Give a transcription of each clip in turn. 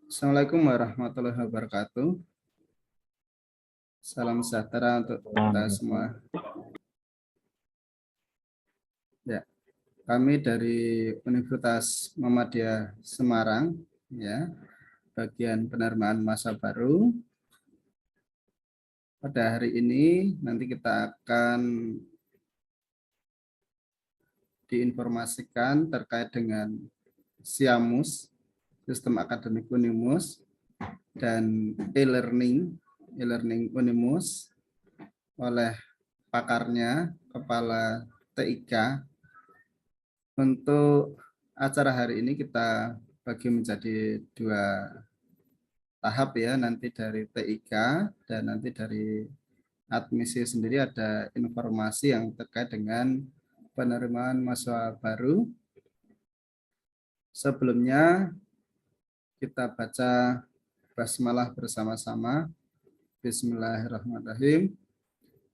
Assalamualaikum warahmatullahi wabarakatuh. Salam sejahtera untuk kita semua. Ya, kami dari Universitas Muhammadiyah Semarang, ya, bagian penerimaan masa baru. Pada hari ini nanti kita akan diinformasikan terkait dengan SIAMUS, Sistem Akademik Unimus, dan e-learning Unimus oleh pakarnya, Kepala TIK. Untuk acara hari ini kita bagi menjadi dua tahap ya, nanti dari TIK dan nanti dari admisi sendiri ada informasi yang terkait dengan penerimaan mahasiswa baru. Sebelumnya kita baca basmalah bersama-sama. Bismillahirrahmanirrahim.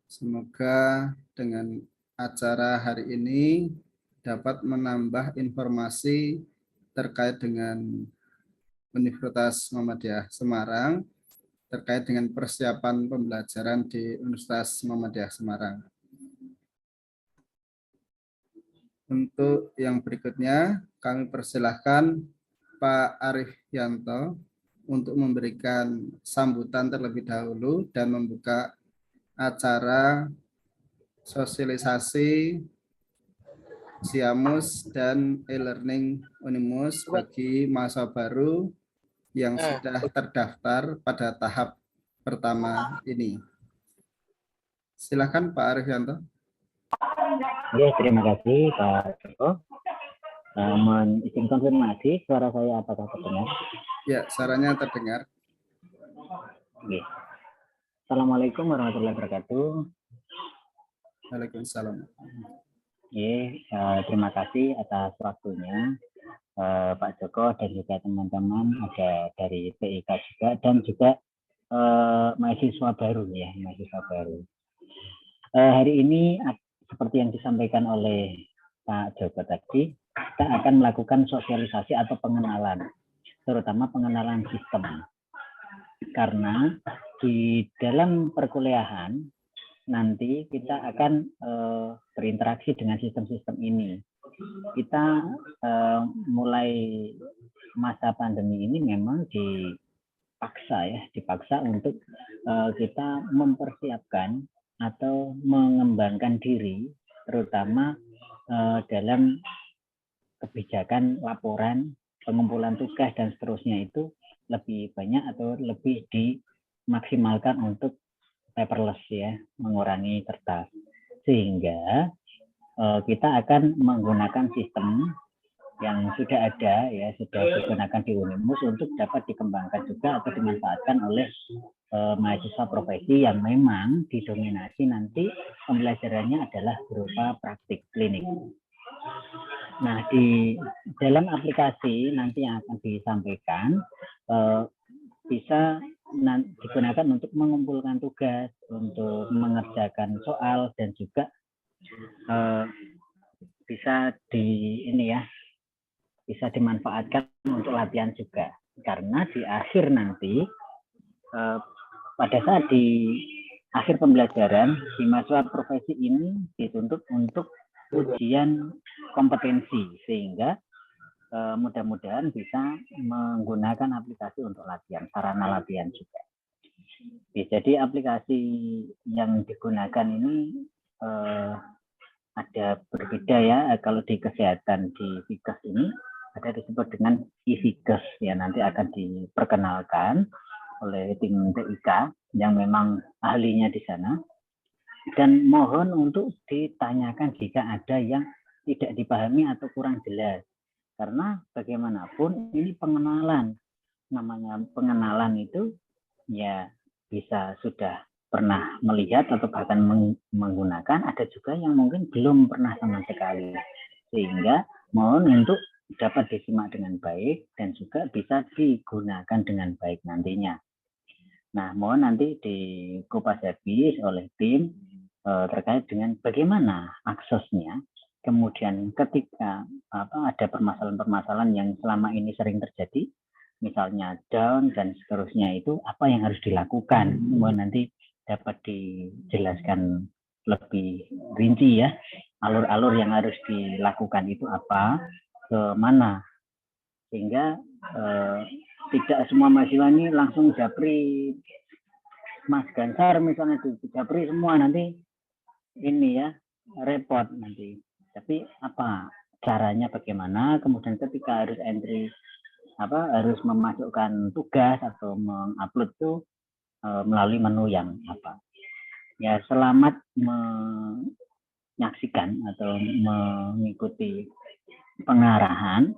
Semoga dengan acara hari ini dapat menambah informasi terkait dengan Universitas Muhammadiyah Semarang terkait dengan persiapan pembelajaran di Universitas Muhammadiyah Semarang. Untuk yang berikutnya, kami persilahkan Pak Arif Yanto untuk memberikan sambutan terlebih dahulu dan membuka acara sosialisasi SIAMUS dan e-learning Unimus bagi masa baru yang sudah terdaftar pada tahap pertama ini. Silakan Pak Arifianto. Ya, terima kasih Pak Joko. Mohon izin konfirmasi suara saya apakah terdengar? Ya, suaranya terdengar. Oke. Assalamualaikum warahmatullahi wabarakatuh. Waalaikumsalam. Terima kasih atas waktunya Pak Joko dan juga teman-teman ada dari TIK juga dan juga mahasiswa baru ya, mahasiswa baru. Hari ini seperti yang disampaikan oleh Pak Joko tadi, kita akan melakukan sosialisasi atau pengenalan, terutama pengenalan sistem. Karena di dalam perkuliahan nanti kita akan berinteraksi dengan sistem-sistem ini. Kita mulai masa pandemi ini memang dipaksa untuk kita mempersiapkan atau mengembangkan diri, terutama dalam kebijakan laporan, pengumpulan tugas dan seterusnya itu lebih banyak atau lebih dimaksimalkan untuk paperless ya, mengurangi kertas. Sehingga kita akan menggunakan sistem yang sudah ada ya, sudah digunakan di Unimus untuk dapat dikembangkan juga atau dimanfaatkan oleh mahasiswa profesi yang memang didominasi nanti pembelajarannya adalah berupa praktik klinik. Nah, di dalam aplikasi nanti yang akan disampaikan bisa digunakan untuk mengumpulkan tugas, untuk mengerjakan soal dan juga bisa bisa dimanfaatkan untuk latihan juga. Karena di akhir nanti pada saat di akhir pembelajaran di mahasiswa profesi ini dituntut untuk ujian kompetensi, sehingga mudah-mudahan bisa menggunakan aplikasi untuk latihan, sarana latihan juga. Jadi aplikasi yang digunakan ini ada berbeda ya. Kalau di kesehatan di Fikes ini ada disebut dengan e-Fikes ya, nanti akan diperkenalkan oleh tim TIK yang memang ahlinya di sana. Dan mohon untuk ditanyakan jika ada yang tidak dipahami atau kurang jelas. Karena bagaimanapun ini pengenalan. Namanya pengenalan itu ya bisa sudah pernah melihat atau bahkan menggunakan, ada juga yang mungkin belum pernah sama sekali. Sehingga mohon untuk dapat disimak dengan baik dan juga bisa digunakan dengan baik nantinya. Nah, mohon nanti dikupas habis oleh tim terkait dengan bagaimana aksesnya. Kemudian ketika ada permasalahan-permasalahan yang selama ini sering terjadi, misalnya down dan seterusnya, itu apa yang harus dilakukan. Nanti dapat dijelaskan lebih rinci ya, alur-alur yang harus dilakukan itu apa, ke mana, sehingga tidak semua mahasiswa ini langsung japri Mas Gansar misalnya, japri semua, nanti ini ya repot nanti. Tapi apa caranya, bagaimana, kemudian ketika harus entry harus memasukkan tugas atau mengupload itu melalui menu yang apa. Ya, selamat menyaksikan atau mengikuti pengarahan.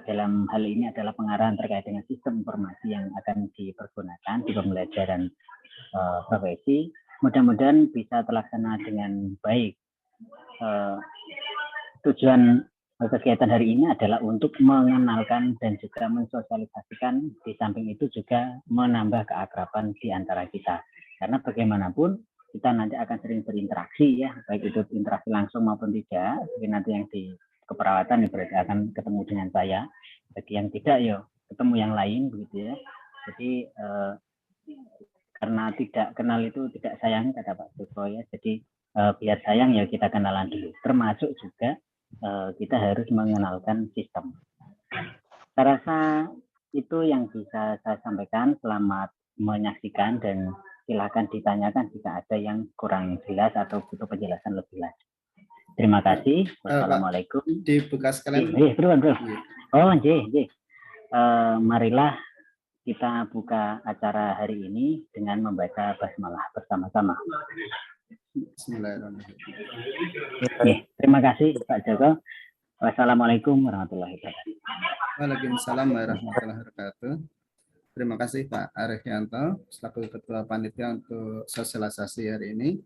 Dalam hal ini adalah pengarahan terkait dengan sistem informasi yang akan dipergunakan di pembelajaran profesi. Mudah-mudahan bisa terlaksana dengan baik. Tujuan kegiatan hari ini adalah untuk mengenalkan dan juga mensosialisasikan, di samping itu juga menambah keakraban di antara kita. Karena bagaimanapun kita nanti akan sering berinteraksi ya, baik itu interaksi langsung maupun tidak. Jadi nanti yang di keperawatan ya berarti akan ketemu dengan saya. Bagi yang tidak ya ketemu yang lain begitu ya. Jadi karena tidak kenal itu tidak sayang, kata Pak Joko ya. Jadi biar sayang ya kita kenalan dulu. Termasuk juga kita harus mengenalkan sistem. Saya rasa itu yang bisa saya sampaikan. Selamat menyaksikan dan silakan ditanyakan jika ada yang kurang jelas atau butuh penjelasan lebih lanjut. Terima kasih. Wassalamualaikum. Dibuka sekalian. Bro. Oh, marilah kita buka acara hari ini dengan membaca basmalah bersama-sama. Bismillahirrahmanirrahim. Terima kasih Pak Joko. Wassalamualaikum warahmatullahi wabarakatuh. Waalaikumsalam warahmatullahi wabarakatuh. Terima kasih Pak Arifianto selaku Ketua Panitia untuk sosialisasi hari ini.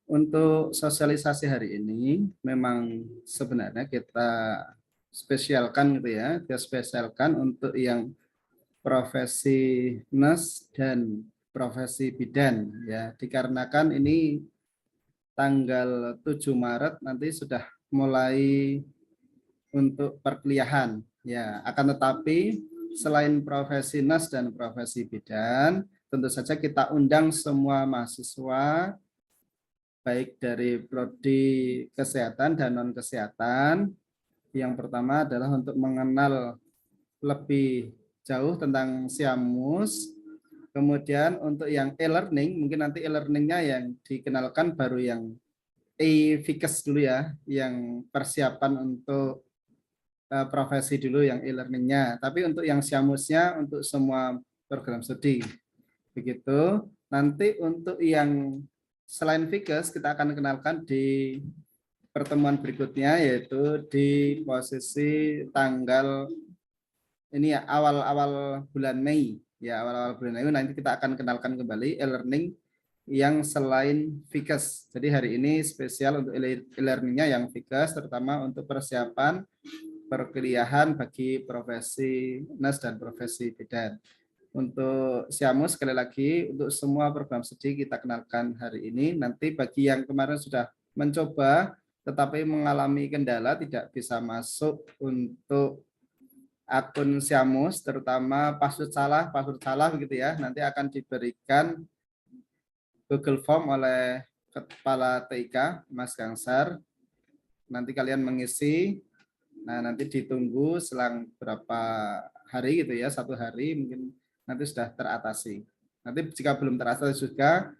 Untuk sosialisasi hari ini memang sebenarnya kita spesialkan gitu ya, kita spesialkan untuk yang profesi nurse dan profesi bidan ya, dikarenakan ini tanggal 7 Maret nanti sudah mulai untuk perkuliahan ya. Akan tetapi selain profesi nurse dan profesi bidan, tentu saja kita undang semua mahasiswa baik dari prodi kesehatan dan non kesehatan. Yang pertama adalah untuk mengenal lebih jauh tentang Siamus. Kemudian untuk yang e-learning, mungkin nanti e-learningnya yang dikenalkan baru yang e-Fikes dulu ya, yang persiapan untuk profesi dulu yang e-learningnya. Tapi untuk yang Siamusnya untuk semua program studi. Begitu. Nanti untuk yang selain Fikes kita akan kenalkan di pertemuan berikutnya, yaitu di posisi tanggal ini ya, awal-awal bulan Mei ya, awal-awal bulan Mei nanti kita akan kenalkan kembali e-learning yang selain Fikes. Jadi hari ini spesial untuk e-learningnya yang Fikes, terutama untuk persiapan perkuliahan bagi profesi nurse dan profesi bidan. Untuk Siamus sekali lagi untuk semua program studi kita kenalkan hari ini. Nanti bagi yang kemarin sudah mencoba tetapi mengalami kendala tidak bisa masuk untuk akun Siamus, terutama password salah begitu ya, nanti akan diberikan Google Form oleh Kepala TIK Mas Gansar. Nanti kalian mengisi. Nah, nanti ditunggu selang berapa hari gitu ya, 1 hari mungkin nanti sudah teratasi. Nanti jika belum teratasi juga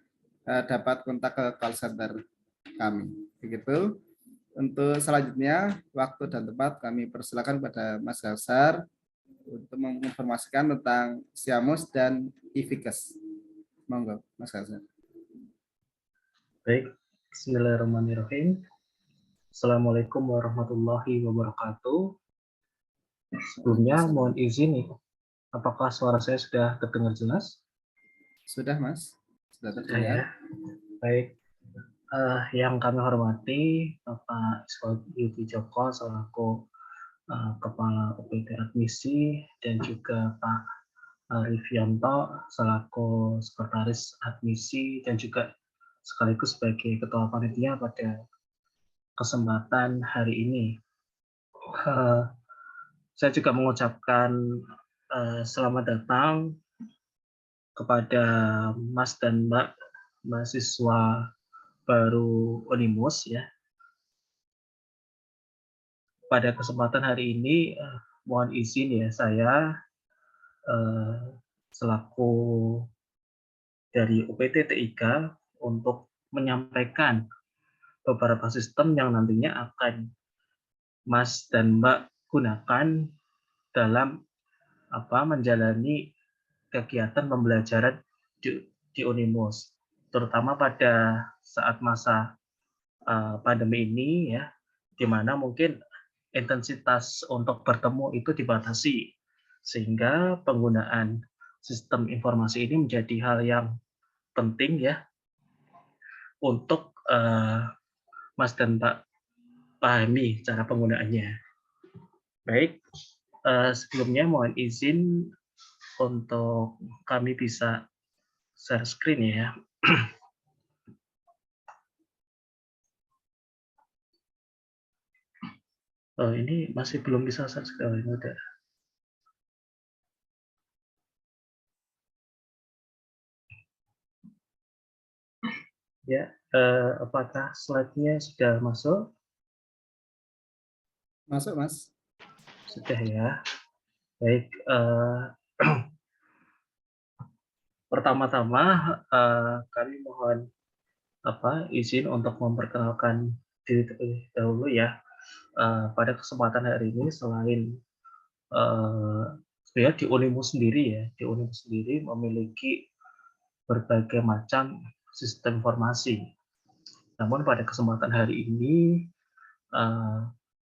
dapat kontak ke call center kami. Begitu. Untuk selanjutnya waktu dan tempat kami persilakan kepada Mas Gansar untuk menginformasikan tentang Siamus dan e-Fikes. Monggo, Mas Gansar. Baik, bismillahirrahmanirrahim. Assalamualaikum warahmatullahi wabarakatuh. Sebelumnya mohon izin nih, apakah suara saya sudah terdengar jelas? Sudah, Mas. Sudah terdengar. Ya. Baik, yang kami hormati Bapak Yudi Joko selaku Kepala UPT Admisi dan juga Pak Arifianto selaku Sekretaris Admisi dan juga sekaligus sebagai Ketua Panitia pada kesempatan hari ini. Saya juga mengucapkan selamat datang kepada Mas dan Mbak mahasiswa baru Unimus ya. Pada kesempatan hari ini mohon izin ya saya selaku dari UPT TIK untuk menyampaikan beberapa sistem yang nantinya akan Mas dan Mbak gunakan dalam menjalani kegiatan pembelajaran di Unimus, terutama pada saat masa pandemi ini ya, di mana mungkin intensitas untuk bertemu itu dibatasi, sehingga penggunaan sistem informasi ini menjadi hal yang penting ya untuk Mas dan Mbak pahami cara penggunaannya. Baik, sebelumnya mohon izin untuk kami bisa share screen ya. Oh, ini masih belum bisa share screen. Oh, ini udah. Ya, apakah slide-nya sudah masuk? Masuk, Mas. Sudah ya. Baik, pertama-tama kami mohon izin untuk memperkenalkan diri terlebih dahulu ya. Pada kesempatan hari ini selain sebenarnya di Unimus sendiri ya, di Unimus sendiri memiliki berbagai macam sistem informasi. Namun pada kesempatan hari ini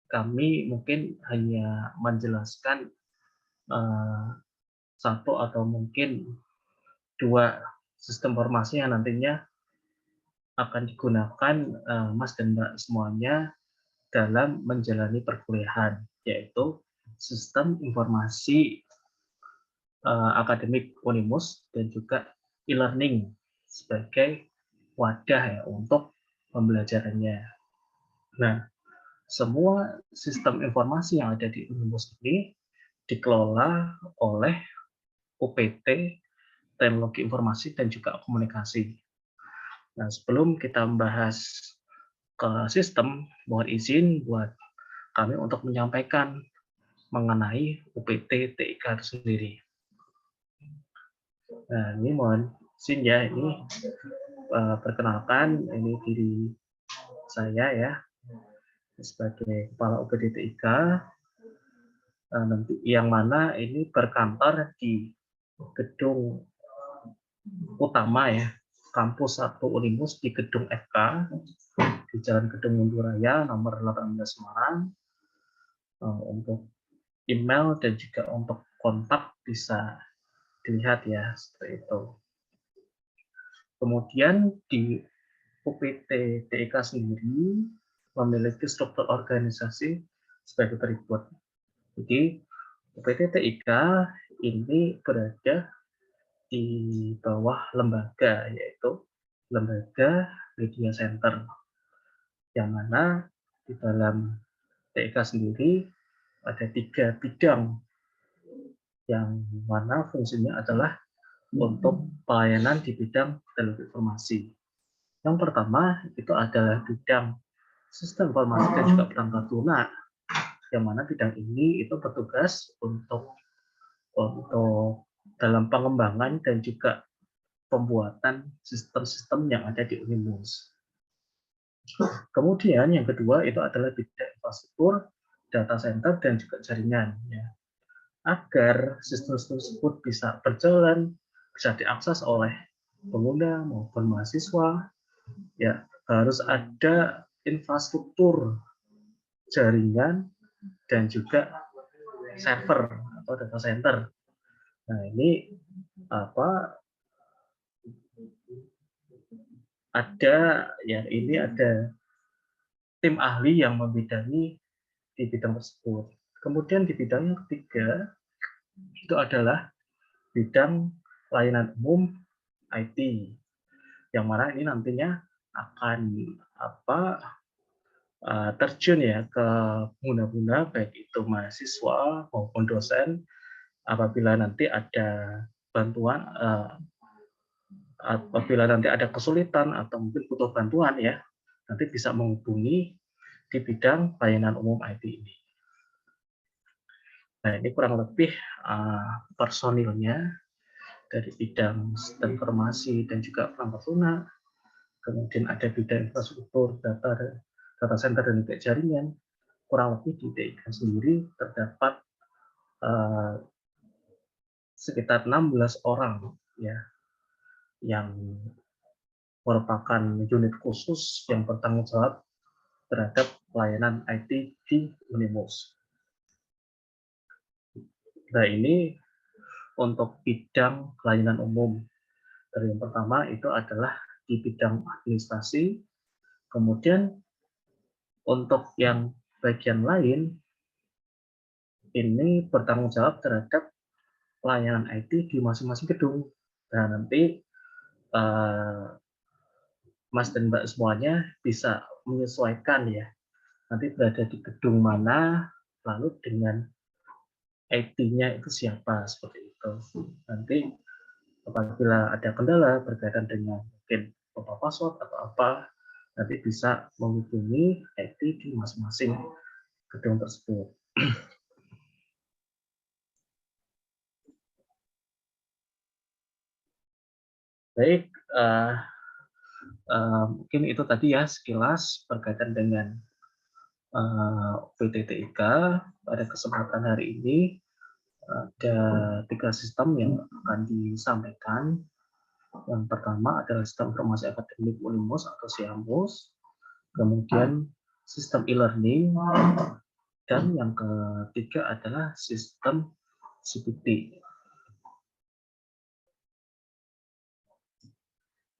kami mungkin hanya menjelaskan satu atau mungkin dua sistem informasi yang nantinya akan digunakan Mas dan Mbak semuanya dalam menjalani perkuliahan, yaitu sistem informasi akademik Unimus dan juga e-learning sebagai wadah ya untuk pembelajarannya. Nah, semua sistem informasi yang ada di Unimus ini dikelola oleh UPT Teknologi Informasi dan juga Komunikasi. Nah, sebelum kita membahas ke sistem, mohon izin buat kami untuk menyampaikan mengenai UPT TIK itu sendiri. Nah, ini mohon izin ya, ini perkenalkan, ini diri saya ya, sebagai Kepala UPT TIK, nanti yang mana ini berkantor di gedung utama ya, kampus 1 Unimus di gedung FK di Jalan Gedung Mundur Raya nomor 18 Semarang. Untuk email dan juga untuk kontak bisa dilihat ya seperti itu. Kemudian di UPT TIK sendiri memiliki struktur organisasi sebagai berikut. Jadi UPT TIK ini berada di bawah lembaga, yaitu Lembaga Media Center, yang mana di dalam TIK sendiri ada 3 bidang yang mana fungsinya adalah untuk pelayanan di bidang teknologi informasi. Yang pertama itu adalah bidang sistem informasi dan juga perangkat lunak, yang mana bidang ini itu bertugas untuk dalam pengembangan dan juga pembuatan sistem-sistem yang ada di Unimus. Kemudian yang kedua itu adalah bidang infrastruktur, data center, dan juga jaringan. Ya. Agar sistem-sistem tersebut bisa berjalan, bisa diakses oleh pengguna maupun mahasiswa, ya harus ada infrastruktur jaringan dan juga server atau data center. Nah, ini ada tim ahli yang membidangi di bidang tersebut. Kemudian di bidang yang ketiga itu adalah bidang layanan umum IT, yang mana ini nantinya akan terjun ya ke pengguna-pengguna baik itu mahasiswa maupun dosen apabila nanti ada bantuan, apabila nanti ada kesulitan atau mungkin butuh bantuan ya, nanti bisa menghubungi di bidang layanan umum IT ini. Nah, ini kurang lebih personilnya dari bidang sistem informasi dan juga perangkat lunak, kemudian ada bidang infrastruktur, data center dan juga jaringan. Kurang lebih di TIK sendiri terdapat sekitar 16 orang ya yang merupakan unit khusus yang bertanggung jawab terhadap pelayanan IT di Unimus. Nah, ini untuk bidang pelayanan umum. Dari yang pertama itu adalah di bidang administrasi, kemudian untuk yang bagian lain ini bertanggung jawab terhadap pelayanan IT di masing-masing gedung. Nah, nanti Mas dan Mbak semuanya bisa menyesuaikan ya, nanti berada di gedung mana, lalu dengan IT-nya itu siapa, seperti itu. Nanti apabila ada kendala berkaitan dengan mungkin lupa password atau apa, nanti bisa menghubungi IT di masing-masing gedung tersebut. Baik, mungkin itu tadi ya sekilas berkaitan dengan PTTIK. Pada kesempatan hari ini ada 3 sistem yang akan disampaikan. Yang pertama adalah sistem informasi akademik Unimus atau SIAMUS, kemudian sistem e-learning, dan yang ketiga adalah sistem CPT.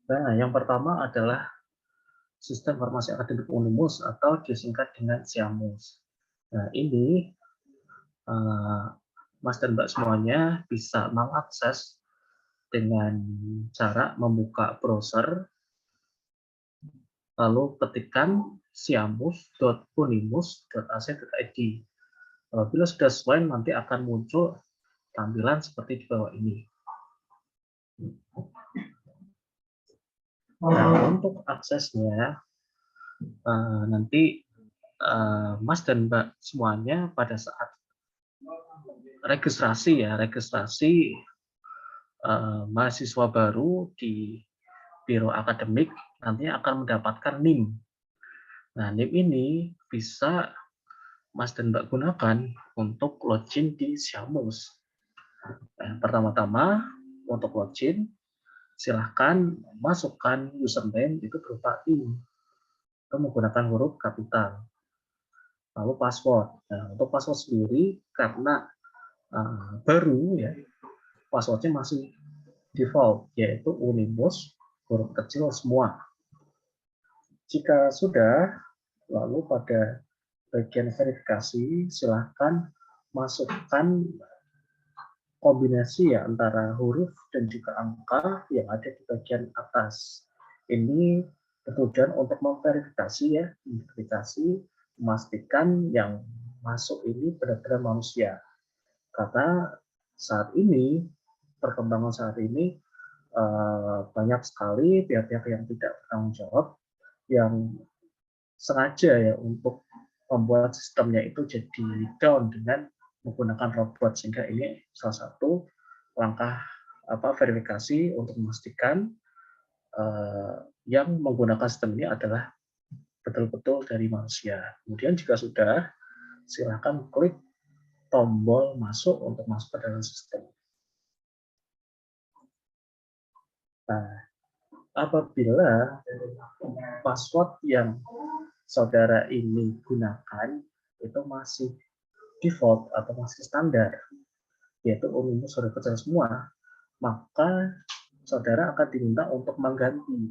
Nah, yang pertama adalah sistem informasi akademik Unimus atau disingkat dengan SIAMUS. Nah, ini Mas dan Mbak semuanya bisa mengakses dengan cara membuka browser, lalu ketikkan siamus.unimus.ac.id. Apabila sudah sesuai, nanti akan muncul tampilan seperti di bawah ini. Nah, untuk aksesnya, nanti Mas dan Mbak semuanya pada saat registrasi mahasiswa baru di Biro Akademik nantinya akan mendapatkan NIM. Nah, NIM ini bisa Mas dan Mbak gunakan untuk login di SIAMUS. Nah, pertama-tama untuk login, silahkan masukkan username itu berupa NIM. Itu menggunakan huruf kapital. Lalu password. Nah, untuk password sendiri karena baru ya, passwordnya masih default, yaitu Unimus huruf kecil semua. Jika sudah, lalu pada bagian verifikasi silahkan masukkan kombinasi ya antara huruf dan juga angka yang ada di bagian atas. Ini bertujuan untuk memverifikasi ya, memastikan yang masuk ini benar-benar manusia. Karena saat ini, perkembangan saat ini banyak sekali pihak-pihak yang tidak bertanggung jawab yang sengaja ya untuk membuat sistemnya itu jadi down dengan menggunakan robot, sehingga ini salah satu langkah verifikasi untuk memastikan yang menggunakan sistem ini adalah betul-betul dari manusia. Kemudian jika sudah, silakan klik tombol masuk untuk masuk ke dalam sistem. Nah, apabila password yang saudara ini gunakan itu masih default atau masih standar, yaitu Unimus huruf kecil semua, maka saudara akan diminta untuk mengganti.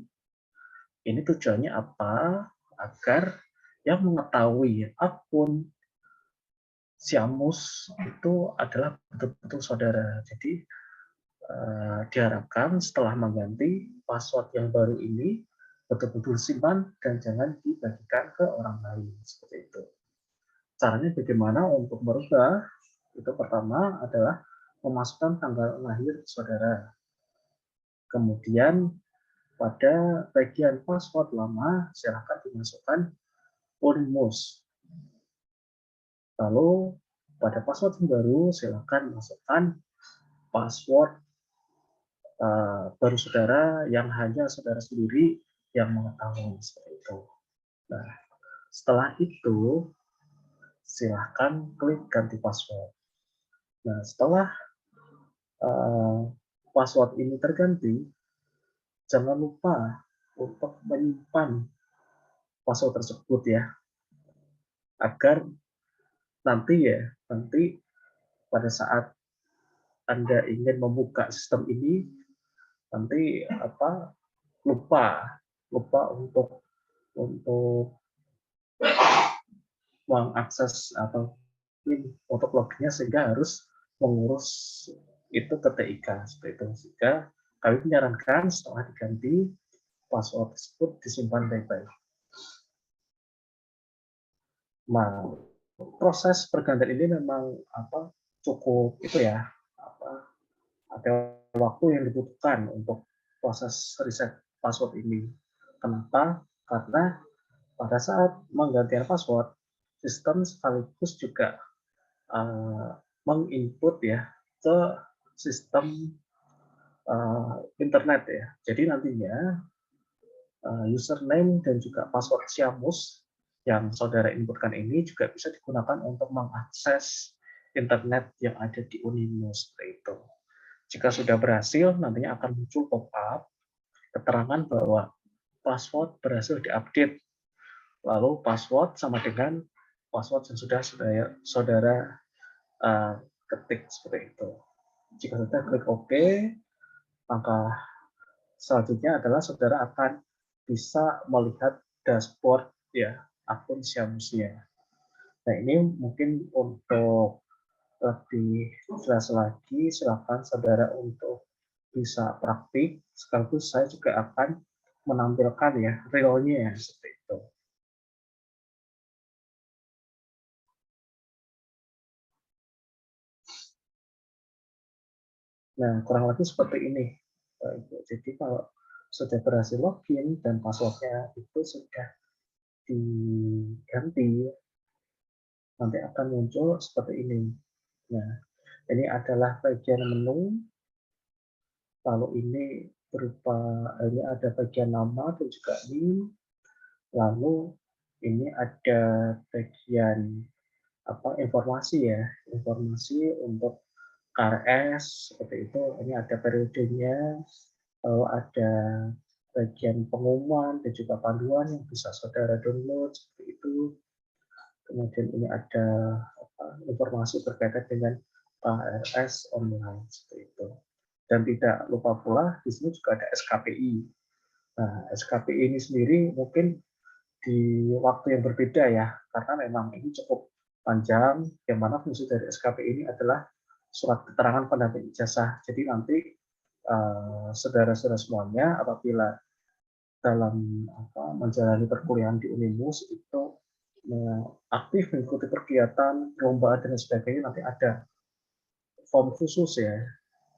Ini tujuannya apa? Agar yang mengetahui akun SIAMUS itu adalah betul-betul saudara. Jadi diharapkan setelah mengganti password yang baru ini betul-betul simpan dan jangan dibagikan ke orang lain, seperti itu. Caranya bagaimana untuk merubah? Itu pertama adalah memasukkan tanggal lahir saudara. Kemudian pada bagian password lama silakan dimasukkan Anonymous. Lalu pada password yang baru silakan masukkan password baru saudara yang hanya saudara sendiri yang mengetahui seperti itu. Nah, setelah itu silahkan klik ganti password. Nah, setelah password ini terganti, jangan lupa untuk menyimpan password tersebut ya, agar nanti pada saat Anda ingin membuka sistem ini, nanti lupa untuk mengakses atau untuk loginnya, sehingga harus mengurus itu ke TIK seperti itu. Sehingga kami menyarankan setelah diganti password tersebut disimpan baik-baik. Nah, proses pergantian ini memang cukup ada waktu yang dibutuhkan untuk proses reset password ini. Kenapa? Karena pada saat mengganti password, sistem sekaligus juga menginput ya ke sistem internet ya. Jadi nantinya username dan juga password Xiamus yang saudara inputkan ini juga bisa digunakan untuk mengakses internet yang ada di Unimos seperti itu. Jika sudah berhasil, nantinya akan muncul pop-up keterangan bahwa password berhasil diupdate. Lalu password sama dengan password yang sudah saudara ketik seperti itu. Jika sudah klik OK, maka selanjutnya adalah saudara akan bisa melihat dashboard ya akun Xiamusnya. Nah, ini mungkin untuk lebih jelas lagi, silakan saudara untuk bisa praktik. Sekaligus saya juga akan menampilkan ya realnya seperti itu. Nah, kurang lebih seperti ini. Jadi kalau sudah berhasil login dan passwordnya itu sudah diganti, nanti akan muncul seperti ini. Nah, ini adalah bagian menu. Lalu ini ini ada bagian nama dan juga NIM. Lalu ini ada bagian informasi ya, informasi untuk KRS seperti itu. Ini ada periodenya, lalu ada bagian pengumuman dan juga panduan yang bisa saudara download seperti itu. Kemudian ini ada informasi berkaitan dengan KRS online seperti itu. Dan tidak lupa pula di sini juga ada SKPI. Nah, SKPI ini sendiri mungkin di waktu yang berbeda ya, karena memang ini cukup panjang, yang mana fungsi dari SKPI ini adalah surat keterangan pendamping ijazah. Jadi nanti saudara-saudara semuanya apabila dalam menjalani perkuliahan di Unimus itu aktif mengikuti kegiatan, perlombaan dan sebagainya, nanti ada form khusus ya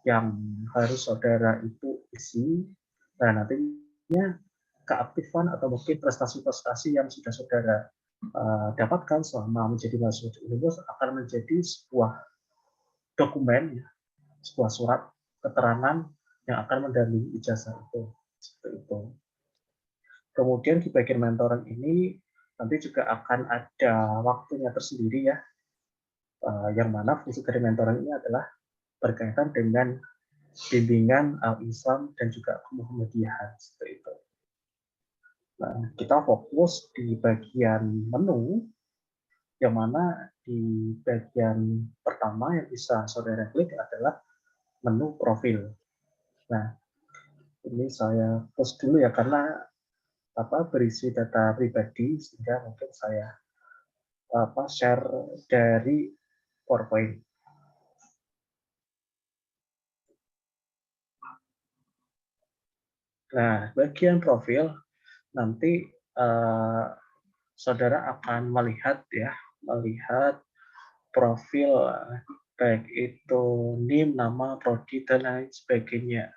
yang harus saudara itu isi. Nah, nantinya keaktifan atau mungkin prestasi-prestasi yang sudah saudara dapatkan selama menjadi mahasiswa di Unimus akan menjadi sebuah dokumen, sebuah surat keterangan yang akan mendampingi ijazah itu. Seperti itu. Kemudian di bagian mentoring ini nanti juga akan ada waktunya tersendiri ya, yang mana fungsi dari mentoring ini adalah berkaitan dengan bimbingan Al-Islam dan juga Muhammadiyahan seperti itu. Nah, kita fokus di bagian menu, yang mana di bagian pertama yang bisa saudara klik adalah menu profil. Nah, ini saya post dulu ya karena berisi data pribadi, sehingga mungkin saya share dari PowerPoint. Nah, bagian profil nanti saudara akan melihat profil baik itu NIM, nama, prodi, dan lain sebagainya.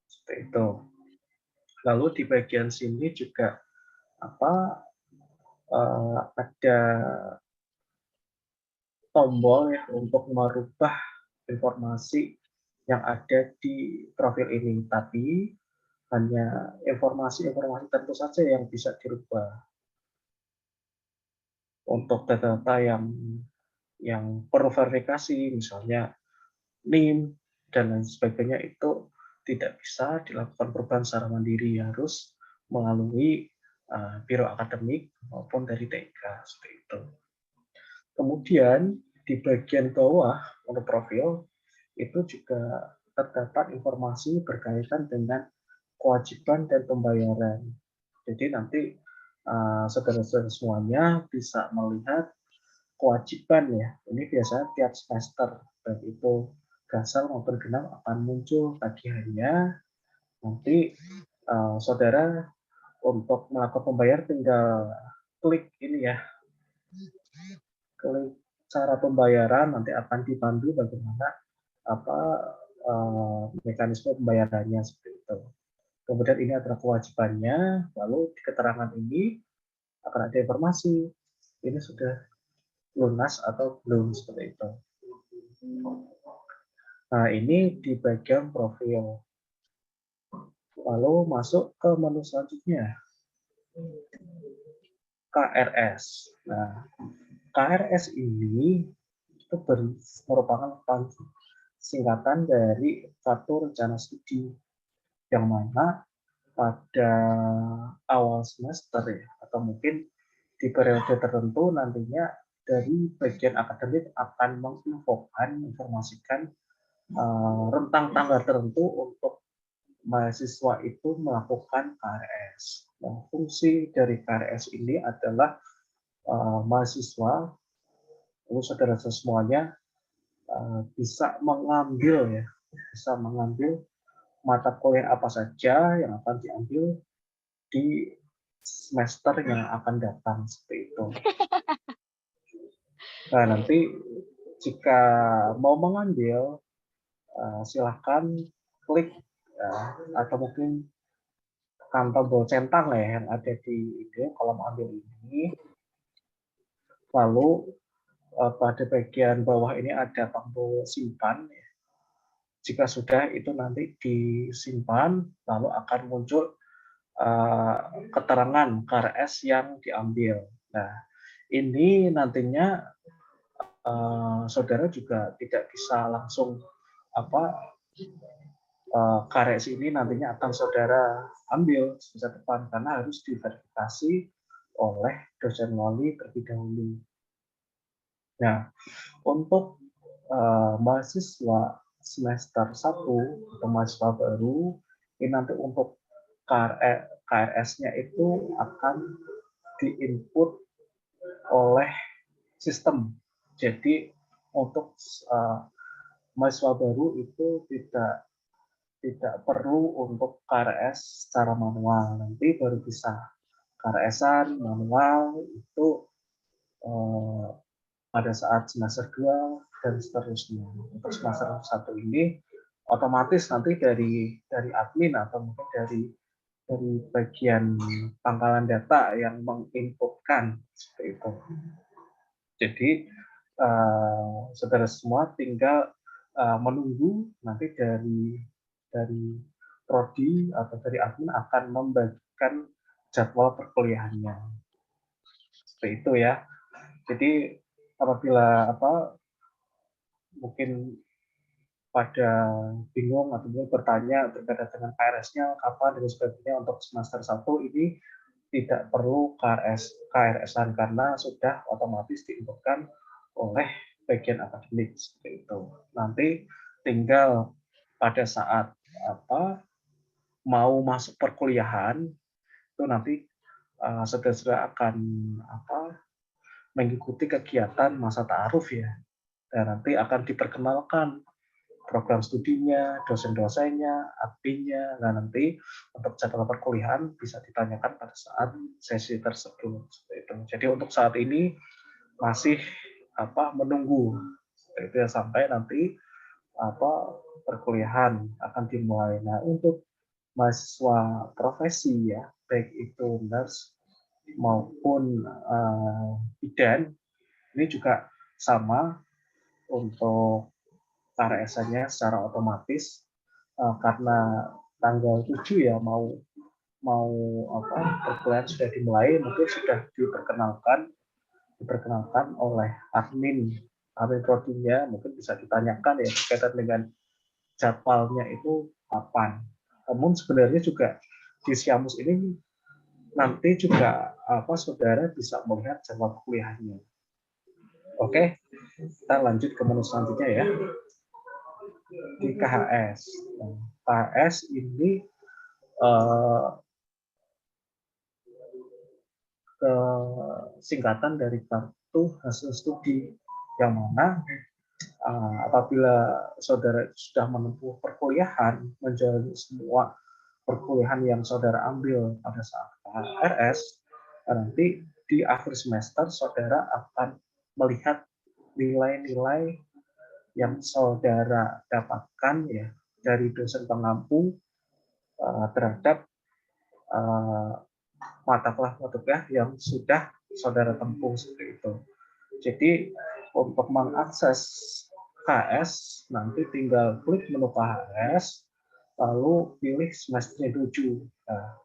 Seperti itu. Lalu di bagian sini juga ada tombol ya untuk merubah informasi yang ada di profil ini, tapi hanya informasi-informasi tertentu saja yang bisa dirubah. Untuk data-data yang perlu verifikasi, misalnya NIM dan lain sebagainya, itu tidak bisa dilakukan perubahan secara mandiri, harus melalui biro akademik maupun dari TIK, seperti itu. Kemudian di bagian bawah untuk profil itu juga terdapat informasi berkaitan dengan kewajiban dan pembayaran. Jadi nanti saudara-saudara semuanya bisa melihat kewajiban ya. Ini biasanya tiap semester, baik itu gasal maupun genap akan muncul tagihannya. Nanti saudara untuk melakukan pembayar tinggal klik ini ya, klik cara pembayaran, nanti akan dipandu bagaimana mekanisme pembayarannya seperti itu. Kemudian ini adalah kewajibannya, lalu di keterangan ini akan ada informasi ini sudah lunas atau belum, seperti itu. Nah, ini di bagian profil. Lalu masuk ke menu selanjutnya, KRS. Nah, KRS ini itu merupakan singkatan dari kartu rencana studi, yang mana pada awal semester ya, atau mungkin di periode tertentu nantinya dari bagian akademik akan menginformasikan rentang tanggal tertentu untuk mahasiswa itu melakukan KRS. Nah, fungsi dari KRS ini adalah mahasiswa, lalu saudara semuanya bisa mengambil mata kuliah apa saja yang akan diambil di semester yang akan datang, seperti itu. Nah, nanti jika mau mengambil, silahkan klik atau mungkin tekan tombol centang lah ya, yang ada di kolom ambil ini. Lalu pada bagian bawah ini ada tombol simpan. Jika sudah, itu nanti disimpan, lalu akan muncul keterangan KRS yang diambil. Nah, ini nantinya saudara juga tidak bisa langsung KRS ini nantinya akan saudara ambil semester depan, karena harus diverifikasi oleh dosen wali terlebih dahulu. Nah, untuk mahasiswa semester 1 atau mahasiswa baru, ini nanti untuk KRS-nya itu akan diinput oleh sistem. Jadi untuk mahasiswa baru itu tidak perlu untuk KRS secara manual. Nanti baru bisa KRS-an manual itu pada saat semester 2 dan seterusnya. Untuk semester 1 ini otomatis nanti dari admin atau mungkin dari bagian pangkalan data yang menginputkan, seperti itu. Jadi saudara semua tinggal menunggu nanti dari prodi atau dari admin akan membagikan jadwal perkuliahannya. Seperti itu ya. Jadi apabila mungkin pada bingung atau bertanya terkait dengan KRS-nya kapan dan sebagainya, untuk semester 1 ini tidak perlu KRS-an karena sudah otomatis diinputkan oleh bagian akademik, seperti itu. Nanti tinggal pada saat mau masuk perkuliahan itu nanti saudara akan mengikuti kegiatan masa ta'aruf ya, dan nanti akan diperkenalkan program studinya, dosen-dosennya, adminnya. Nah, nanti untuk jadwal perkuliahan bisa ditanyakan pada saat sesi tersebut, seperti itu. Jadi untuk saat ini masih menunggu Itu ya sampai nanti perkuliahan akan dimulai. Nah, untuk mahasiswa profesi ya, baik itu nurse maupun bidan, ini juga sama untuk KRS-nya secara otomatis karena tanggal 7 ya mau perkuliahan sudah dimulai, mungkin sudah diperkenalkan oleh admin prodinya, mungkin bisa ditanyakan ya berkaitan dengan jadwalnya itu kapan. Namun sebenarnya juga di Siamus ini nanti juga saudara bisa melihat jadwal kuliahnya. Oke, kita lanjut ke menu selanjutnya ya. Di KHS. Nah, KHS ini singkatan dari kartu hasil studi, yang mana apabila saudara sudah menempuh perkuliahan, menjalani semua perkuliahan yang saudara ambil pada saat KRS, nanti di akhir semester saudara akan melihat nilai-nilai yang saudara dapatkan ya dari dosen pengampu terhadap mata kuliah yang sudah saudara tempuh seperti itu. Jadi untuk mengakses KHS nanti tinggal klik menu KHS lalu pilih semesternya 7. Nah,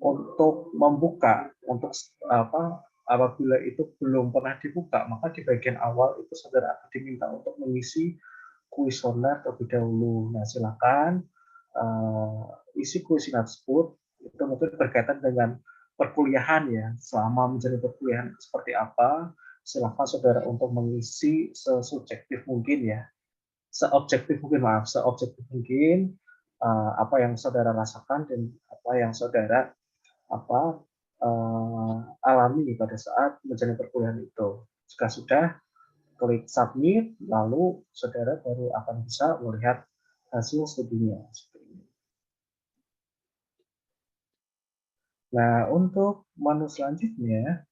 untuk membuka, untuk apabila itu belum pernah dibuka, maka di bagian awal itu saudara akan diminta untuk mengisi kuesioner terlebih dahulu. Nah, silakan isi kuesioner tersebut, itu mungkin berkaitan dengan perkuliahan ya, selama menjalani perkuliahan seperti apa, silakan saudara untuk mengisi sesubjektif mungkin ya, seobjektif mungkin apa yang saudara rasakan dan apa yang saudara alami pada saat menjalani perkuliahan itu. Jika sudah, klik submit, lalu saudara baru akan bisa melihat hasil studinya. Nah, untuk menu selanjutnya,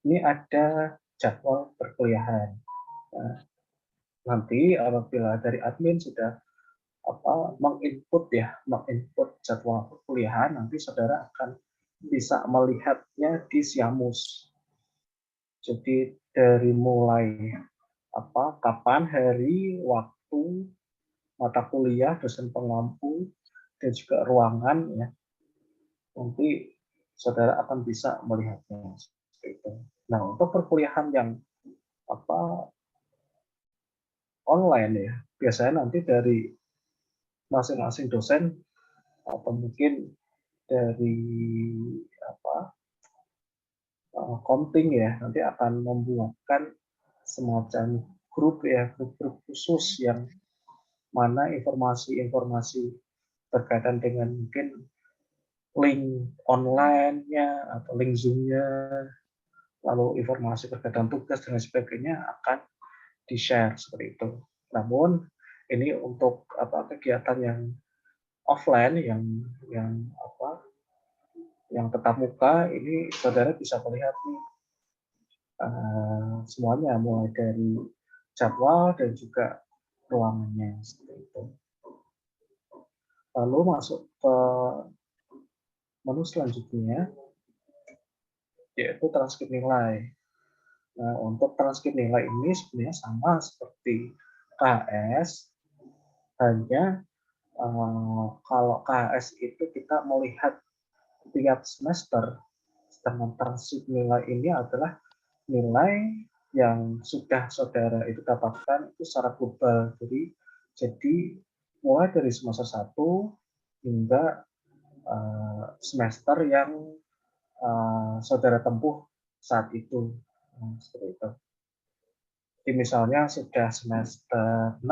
ini ada jadwal perkuliahan. Nah, nanti apabila dari admin sudah menginput jadwal perkuliahan, nanti saudara akan bisa melihatnya di Siamus. Jadi dari mulai kapan, hari, waktu, mata kuliah, dosen pengampu, dan juga ruangan ya. Nanti saudara akan bisa melihatnya seperti itu. Nah, untuk perkuliahan yang online ya, biasanya nanti dari masing-masing dosen atau mungkin dari konting ya, nanti akan membuatkan semacam grup khusus yang mana informasi-informasi berkaitan dengan mungkin link online-nya atau link Zoom-nya, lalu informasi berkaitan tugas dan sebagainya akan di-share seperti itu. Namun ini untuk kegiatan yang offline yang tetap muka, ini saudara bisa melihat nih semuanya mulai dari jadwal dan juga ruangannya seperti itu. Lalu masuk ke menu selanjutnya, yaitu transkrip nilai. Nah, untuk transkrip nilai ini sebenarnya sama seperti KHS, hanya kalau KHS itu kita melihat tiap semester, sedangkan transkrip nilai ini adalah nilai yang sudah saudara itu dapatkan itu secara global. Jadi mulai dari semester 1 hingga semester yang saudara tempuh saat itu. Seperti itu. Jadi misalnya sudah semester 6,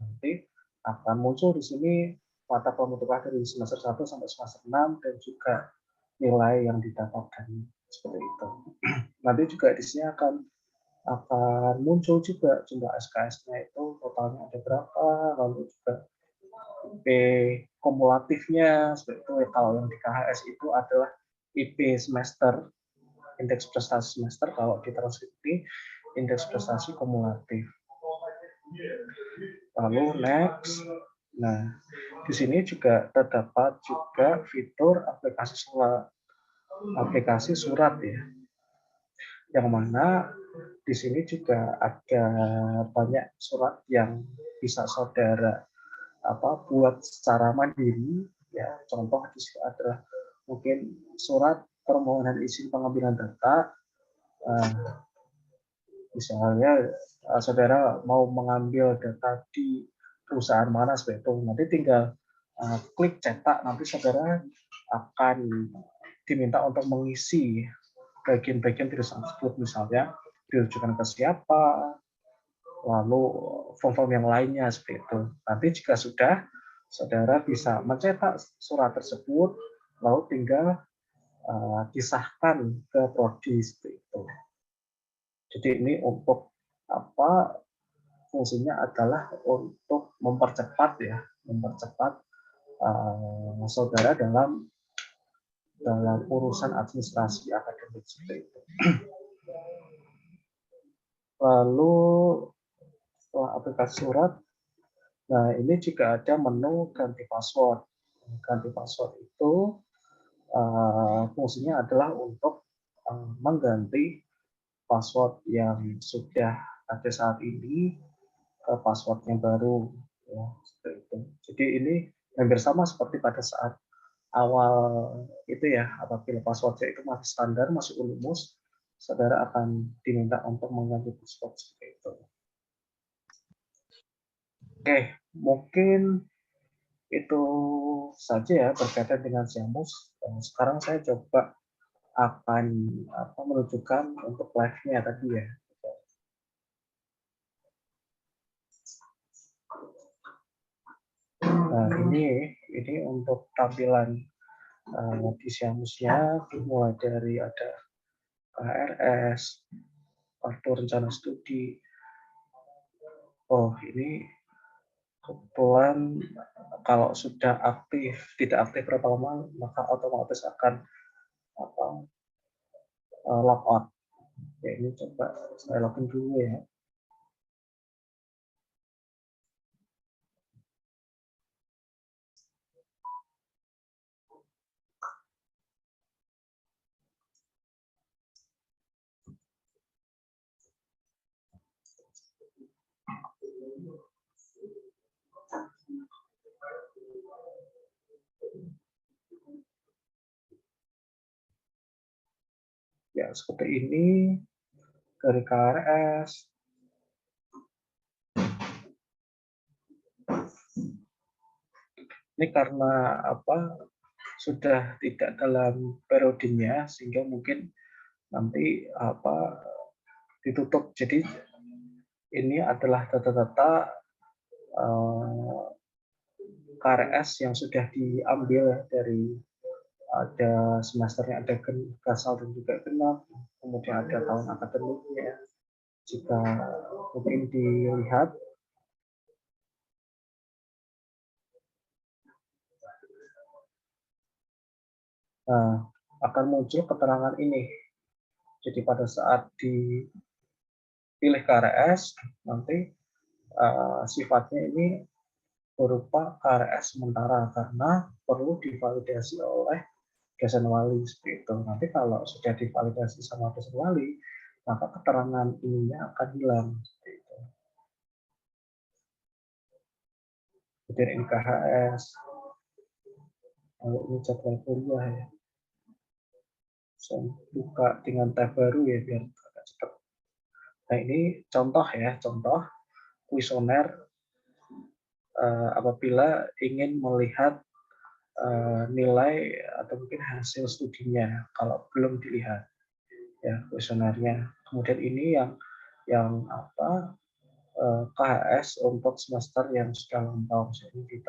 nanti akan muncul di sini mata pembentukan dari semester 1 sampai semester 6 dan juga nilai yang didapatkan seperti itu. Nanti juga di sini akan muncul juga jumlah SKS-nya itu totalnya ada berapa, lalu juga IP kumulatifnya seperti itu. Kalau yang di KHS itu adalah IP semester, indeks prestasi semester. Kalau di transkrip indeks prestasi kumulatif. Lalu next. Nah, di sini juga terdapat juga fitur aplikasi surat ya. Yang mana di sini juga ada banyak surat yang bisa saudara buat secara mandiri ya. Contoh di sini adalah mungkin surat permohonan izin pengambilan data. Misalnya saudara mau mengambil data di perusahaan mana seperti itu, nanti tinggal klik cetak, nanti saudara akan diminta untuk mengisi bagian-bagian tersebut, misalnya dirujukan ke siapa, lalu form-form yang lainnya seperti itu. Nanti jika sudah, saudara bisa mencetak surat tersebut, lalu tinggal disahkan ke prodi seperti itu. Jadi ini untuk fungsinya adalah untuk mempercepat saudara dalam urusan administrasi akademik seperti itu. Lalu setelah aplikasi surat, nah ini juga ada menu ganti password. Ganti password itu fungsinya adalah untuk mengganti password yang sudah ada saat ini ke password yang baru ya, seperti itu. Jadi ini hampir sama seperti pada saat awal itu ya, apabila passwordnya itu masih standar, masih Unismus, saudara akan diminta untuk mengganti password seperti itu. Oke, mungkin itu saja ya berkaitan dengan Xiamus. Dan sekarang saya coba akan menunjukkan untuk live-nya tadi ya. Nah, ini untuk tampilan di Xiamusnya, dimulai dari ada KRS, kartu rencana studi. Oh, ini kebetulan kalau sudah tidak aktif berapa lama, maka otomatis akan logout. Ya, ini coba saya login dulu ya. Ya, seperti ini dari KRS. Ini karena sudah tidak dalam periodenya, sehingga mungkin nanti ditutup. Jadi ini adalah data-data KRS yang sudah diambil dari ada semesternya, ada gasal dan juga genap, kemudian ada tahun akademiknya. Jika mungkin dilihat, akan muncul keterangan ini. Jadi pada saat dipilih KRS, nanti sifatnya ini berupa KRS sementara karena perlu divalidasi oleh dosen wali seperti itu. Nanti kalau sudah divalidasi sama dosen wali, maka keterangan ininya akan hilang seperti itu. Kemudian ini KHS. Kalau ini jadwal kuliah ya. Saya buka dengan tab baru ya biar agak cepat. Nah ini contoh ya, contoh kuesioner apabila ingin melihat nilai atau mungkin hasil studinya kalau belum dilihat ya kuesionernya. Kemudian ini yang KHS untuk semester yang sudah lampau. Jadi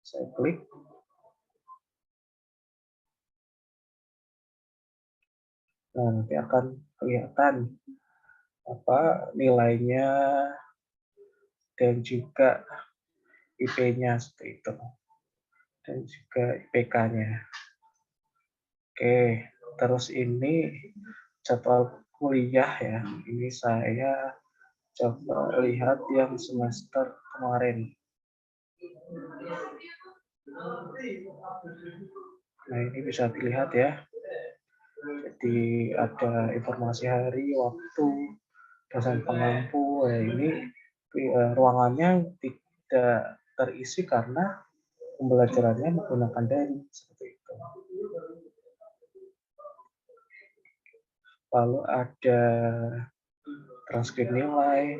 saya klik. Nah, nanti akan kelihatan nilainya dan juga IP-nya seperti itu. Dan juga IPK-nya. Oke, terus ini jadwal kuliah ya. Ini saya coba lihat yang semester kemarin. Nah, ini bisa dilihat ya. Jadi ada informasi hari, waktu, dosen pengampu. Ini ruangannya tidak terisi karena pembelajarannya menggunakan daring seperti itu. Lalu ada transkrip nilai,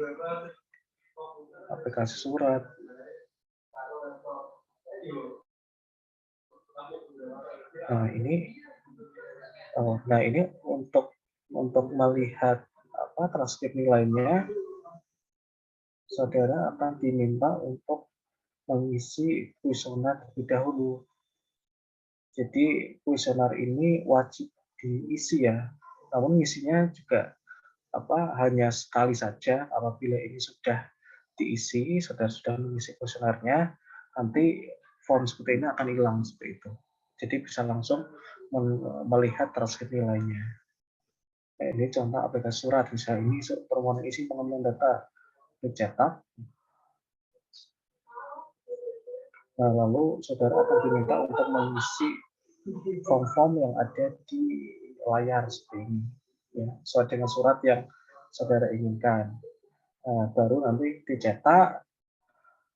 aplikasi surat. Nah ini untuk melihat transkrip nilainya, saudara akan diminta untuk mengisi kuesioner terlebih dahulu. Jadi kuesioner ini wajib diisi ya, namun ngisinya juga hanya sekali saja. Apabila ini sudah diisi, saudara sudah mengisi kuesionernya, nanti form seperti ini akan hilang seperti itu. Jadi bisa langsung melihat transkrip nilainya. Nah, ini contoh aplikasi surat, misalnya ini permohonan isi pengembangan data dicetak. Nah, lalu saudara akan diminta untuk mengisi form-form yang ada di layar seperti ini, ya, sesuai dengan surat yang saudara inginkan. Nah, baru nanti dicetak.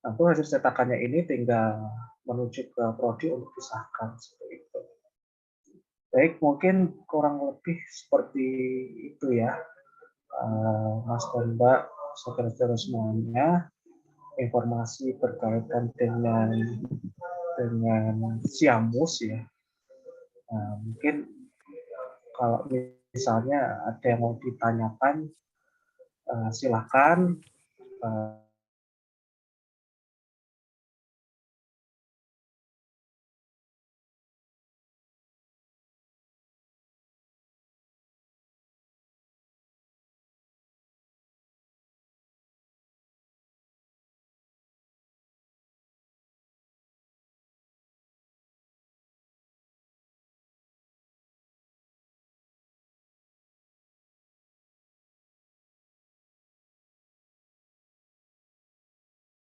Nanti hasil cetakannya ini tinggal menuju ke prodi untuk disahkan seperti itu. Baik, mungkin kurang lebih seperti itu ya, Mas dan Mbak, saudara-saudara semuanya. Informasi berkaitan dengan Siamus ya. Nah, mungkin kalau misalnya ada yang mau ditanyakan, silakan.